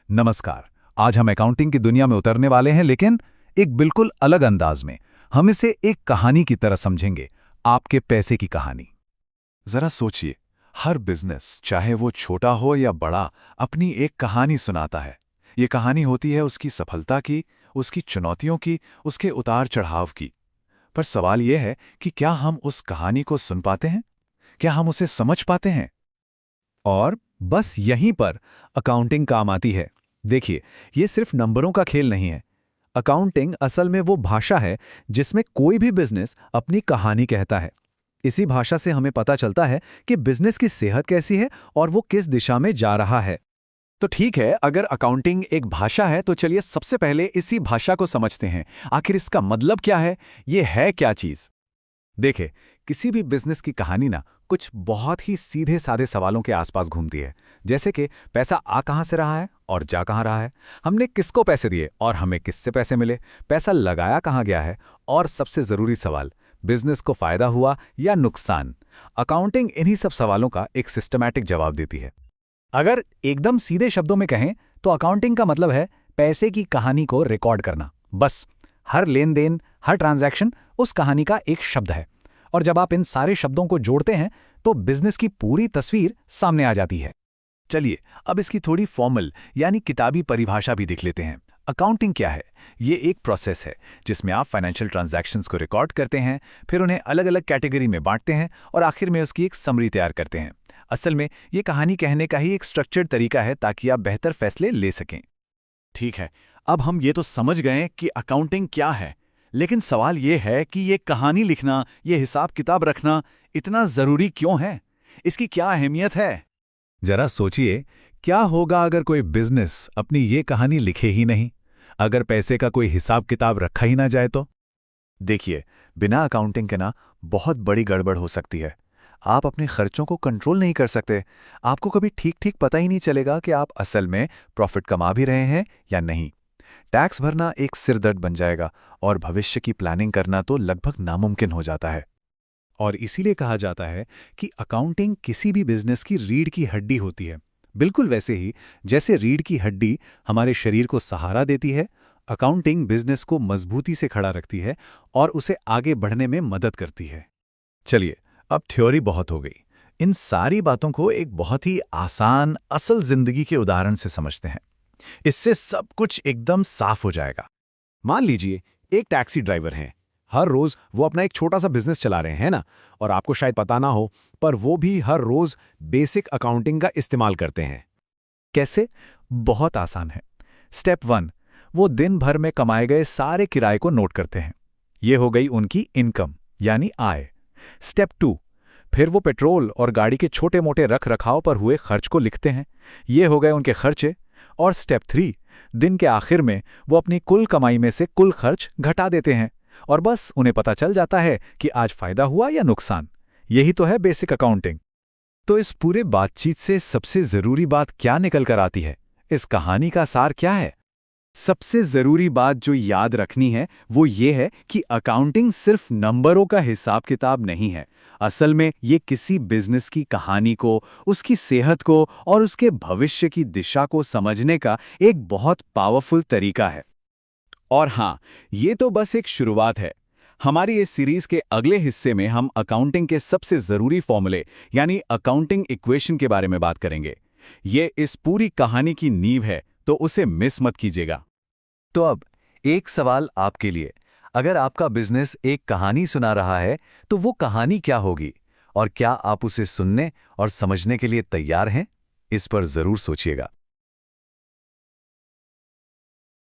नमस्कार। आज हम अकाउंटिंग की दुनिया में उतरने वाले हैं, लेकिन एक बिल्कुल अलग अंदाज में। हम इसे एक कहानी की तरह समझेंगे, आपके पैसे की कहानी। जरा सोचिए, हर बिजनेस, चाहे वो छोटा हो या बड़ा, अपनी एक कहानी सुनाता है। ये कहानी होती है उसकी सफलता की, उसकी चुनौतियों की, उसके उतार चढ़ाव की। पर सवाल यह है कि क्या हम उस कहानी को सुन पाते हैं? क्या हम उसे समझ पाते हैं? और बस यहीं पर अकाउंटिंग काम आती है। देखिए, ये सिर्फ नंबरों का खेल नहीं है। अकाउंटिंग असल में वो भाषा है जिसमें कोई भी बिजनेस अपनी कहानी कहता है। इसी भाषा से हमें पता चलता है कि बिजनेस की सेहत कैसी है और वो किस दिशा में जा रहा है। तो ठीक है, अगर अकाउंटिंग एक भाषा है तो चलिए सबसे पहले इसी भाषा को समझते हैं। आखिर इसका मतलब क्या है? ये है क्या चीज? देखे, किसी भी बिजनेस की कहानी ना कुछ बहुत ही सीधे साधे सवालों के आसपास घूमती है। जैसे कि पैसा आ कहां से रहा है और जा कहां रहा है, हमने किसको पैसे दिए और हमें किससे पैसे मिले, पैसा लगाया कहां गया है, और सबसे जरूरी सवाल, बिजनेस को फायदा हुआ या नुकसान। अकाउंटिंग इन्हीं सब सवालों का एक सिस्टमैटिक जवाब देती है। अगर एकदम सीधे शब्दों में कहें तो अकाउंटिंग का मतलब है पैसे की कहानी को रिकॉर्ड करना। बस, हर लेन देन, हर ट्रांजैक्शन उस कहानी का एक शब्द है। और जब आप इन सारे शब्दों को जोड़ते हैं तो बिजनेस की पूरी तस्वीर सामने आ जाती है। चलिए अब इसकी थोड़ी फॉर्मल यानी किताबी परिभाषा भी देख लेते हैं। अकाउंटिंग क्या है? ये एक प्रोसेस है जिसमें आप फाइनेंशियल ट्रांजैक्शंस को रिकॉर्ड करते हैं, फिर उन्हें अलग अलग कैटेगरी में बांटते हैं और आखिर में उसकी एक समरी तैयार करते हैं। असल में ये कहानी कहने का ही एक स्ट्रक्चर्ड तरीका है ताकि आप बेहतर फैसले ले सकें। ठीक है, अब हम ये तो समझ गए कि अकाउंटिंग क्या है, लेकिन सवाल ये है कि ये कहानी लिखना, ये हिसाब किताब रखना इतना जरूरी क्यों है? इसकी क्या अहमियत है? जरा सोचिए, क्या होगा अगर कोई बिजनेस अपनी ये कहानी लिखे ही नहीं, अगर पैसे का कोई हिसाब किताब रखा ही ना जाए तो? देखिए, बिना अकाउंटिंग के ना बहुत बड़ी गड़बड़ हो सकती है। आप अपने खर्चों को कंट्रोल नहीं कर सकते। आपको कभी ठीक ठीक पता ही नहीं चलेगा कि आप असल में प्रॉफिट कमा भी रहे हैं या नहीं। टैक्स भरना एक सिरदर्द बन जाएगा और भविष्य की प्लानिंग करना तो लगभग नामुमकिन हो जाता है। और इसीलिए कहा जाता है कि अकाउंटिंग किसी भी बिजनेस की रीढ़ की हड्डी होती है। बिल्कुल वैसे ही जैसे रीढ़ की हड्डी हमारे शरीर को सहारा देती है, अकाउंटिंग बिजनेस को मजबूती से खड़ा रखती है और उसे आगे बढ़ने में मदद करती है। चलिए, अब थ्योरी बहुत हो गई। इन सारी बातों को एक बहुत ही आसान असल जिंदगी के उदाहरण से समझते हैं। इससे सब कुछ एकदम साफ हो जाएगा। मान लीजिए एक टैक्सी ड्राइवर हैं। हर रोज वो अपना एक छोटा सा बिजनेस चला रहे हैं ना, और आपको शायद पता ना हो, पर वो भी हर रोज बेसिक अकाउंटिंग का इस्तेमाल करते हैं। कैसे? बहुत आसान है। स्टेप 1, वो दिन भर में कमाए गए सारे किराए को नोट करते हैं। ये हो गई उनकी इनकम यानी आय। स्टेप 2, फिर वो पेट्रोल और गाड़ी के छोटे मोटे रख रखाव पर हुए खर्च को लिखते हैं। ये हो गए उनके खर्चे। और स्टेप 3, दिन के आखिर में वो अपनी कुल कमाई में से कुल खर्च घटा देते हैं और बस उन्हें पता चल जाता है कि आज फायदा हुआ या नुकसान। यही तो है बेसिक अकाउंटिंग। तो इस पूरे बातचीत से सबसे जरूरी बात क्या निकल कर आती है? इस कहानी का सार क्या है? सबसे जरूरी बात जो याद रखनी है वो ये है कि अकाउंटिंग सिर्फ नंबरों का हिसाब किताब नहीं है। असल में ये किसी बिजनेस की कहानी को, उसकी सेहत को और उसके भविष्य की दिशा को समझने का एक बहुत पावरफुल तरीका है। और हाँ, ये तो बस एक शुरुआत है। हमारी इस सीरीज के अगले हिस्से में हम अकाउंटिंग के सबसे जरूरी फॉर्मूले यानी अकाउंटिंग इक्वेशन के बारे में बात करेंगे। ये इस पूरी कहानी की नींव है, तो उसे मिस मत कीजिएगा। तो अब एक सवाल आपके लिए, अगर आपका बिजनेस एक कहानी सुना रहा है तो वो कहानी क्या होगी, और क्या आप उसे सुनने और समझने के लिए तैयार हैं? इस पर जरूर सोचिएगा।